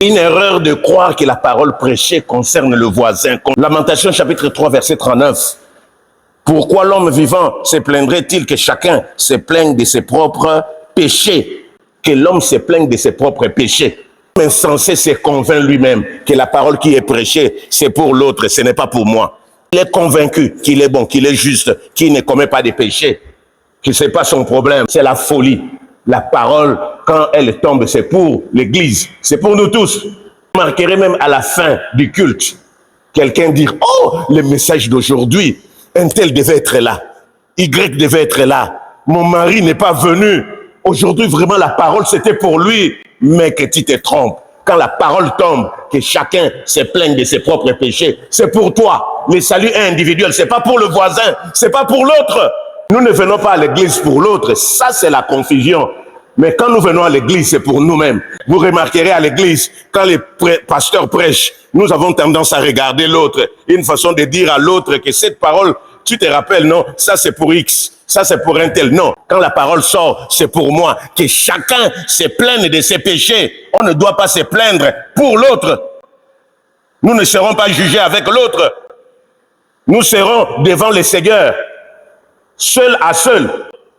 Une erreur de croire que la parole prêchée concerne le voisin. Lamentation chapitre 3 verset 39. Pourquoi l'homme vivant se plaindrait-il que chacun se plaigne de ses propres péchés? Que l'homme se plaigne de ses propres péchés. L'homme insensé se convainc lui-même que la parole qui est prêchée, c'est pour l'autre, ce n'est pas pour moi. Il est convaincu qu'il est bon, qu'il est juste, qu'il ne commet pas de péché, que ce n'est pas son problème, c'est la folie. La parole, quand elle tombe, c'est pour l'Église, c'est pour nous tous. Vous remarquerez même à la fin du culte, quelqu'un dire « Oh, le message d'aujourd'hui, un tel devait être là, Y devait être là, mon mari n'est pas venu. Aujourd'hui, vraiment, la parole, c'était pour lui. » Mais que tu te trompes. Quand la parole tombe, que chacun se plaigne de ses propres péchés, c'est pour toi. Le salut est individuel, c'est pas pour le voisin, c'est pas pour l'autre. Nous ne venons pas à l'église pour l'autre, ça c'est la confusion. Mais quand nous venons à l'église, c'est pour nous-mêmes. Vous remarquerez à l'église, quand les pasteurs prêchent, nous avons tendance à regarder l'autre. Une façon de dire à l'autre que cette parole, tu te rappelles, non, ça c'est pour X, ça c'est pour un tel. Non, quand la parole sort, c'est pour moi. Que chacun se plaigne de ses péchés. On ne doit pas se plaindre pour l'autre. Nous ne serons pas jugés avec l'autre. Nous serons devant le Seigneur, seul à seul.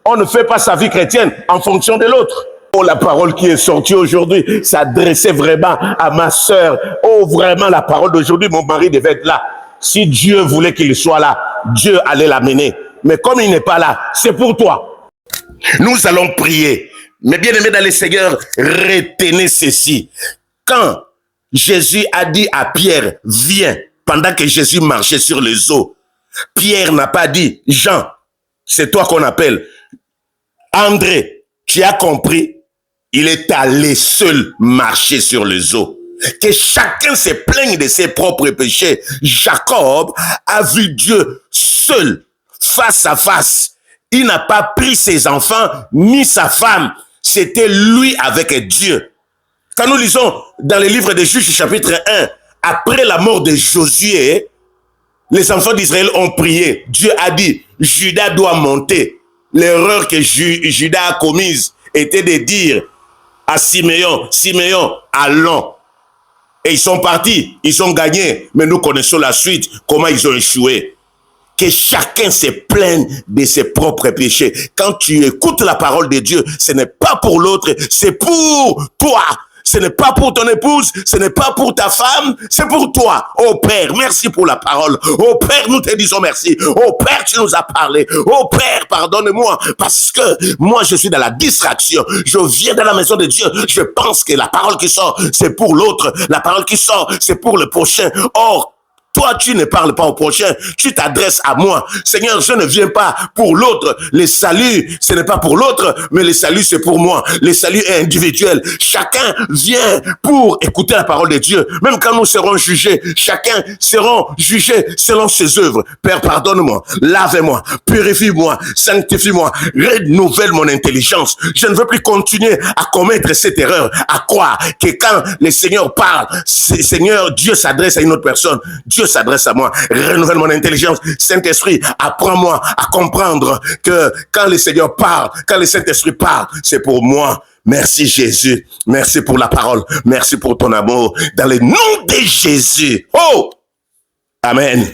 On ne fait pas sa vie chrétienne en fonction de l'autre. Oh, la parole qui est sortie aujourd'hui s'adressait vraiment à ma sœur. Oh, vraiment, la parole d'aujourd'hui, mon mari devait être là. Si Dieu voulait qu'il soit là, Dieu allait l'amener. Mais comme il n'est pas là, c'est pour toi. Nous allons prier. Mais bien aimés dans le Seigneur, retenez ceci. Quand Jésus a dit à Pierre, viens, pendant que Jésus marchait sur les eaux, Pierre n'a pas dit, Jean, c'est toi qu'on appelle. André, tu as compris? Il est allé seul marcher sur les eaux. Que chacun se plaigne de ses propres péchés. Jacob a vu Dieu seul, face à face. Il n'a pas pris ses enfants, ni sa femme. C'était lui avec Dieu. Quand nous lisons dans le livre des Juges, chapitre 1, après la mort de Josué, les enfants d'Israël ont prié. Dieu a dit, Judas doit monter. L'erreur que Judas a commise était de dire à Siméon, Siméon, allons. Et ils sont partis, ils ont gagné. Mais nous connaissons la suite, comment ils ont échoué. Que chacun se plaigne de ses propres péchés. Quand tu écoutes la parole de Dieu, ce n'est pas pour l'autre, c'est pour toi. Ce n'est pas pour ton épouse, ce n'est pas pour ta femme, c'est pour toi. Oh Père, merci pour la parole. Oh Père, nous te disons merci. Oh Père, tu nous as parlé. Oh Père, pardonne-moi, parce que moi je suis dans la distraction. Je viens dans la maison de Dieu. Je pense que la parole qui sort, c'est pour l'autre. La parole qui sort, c'est pour le prochain. Or, toi, tu ne parles pas au prochain, tu t'adresses à moi. Seigneur, je ne viens pas pour l'autre. Le salut, ce n'est pas pour l'autre, mais le salut, c'est pour moi. Le salut est individuel. Chacun vient pour écouter la parole de Dieu. Même quand nous serons jugés, chacun sera jugé selon ses œuvres. Père, pardonne-moi, lave-moi, purifie-moi, sanctifie-moi, renouvelle mon intelligence. Je ne veux plus continuer à commettre cette erreur, à croire que quand le Seigneur parle, Seigneur, Dieu s'adresse à une autre personne. Dieu s'adresse à moi, renouvelle mon intelligence. Saint-Esprit, apprends-moi à comprendre que quand le Seigneur parle, quand le Saint-Esprit parle, c'est pour moi. Merci Jésus, merci pour la parole, merci pour ton amour. Dans le nom de Jésus. Oh! Amen.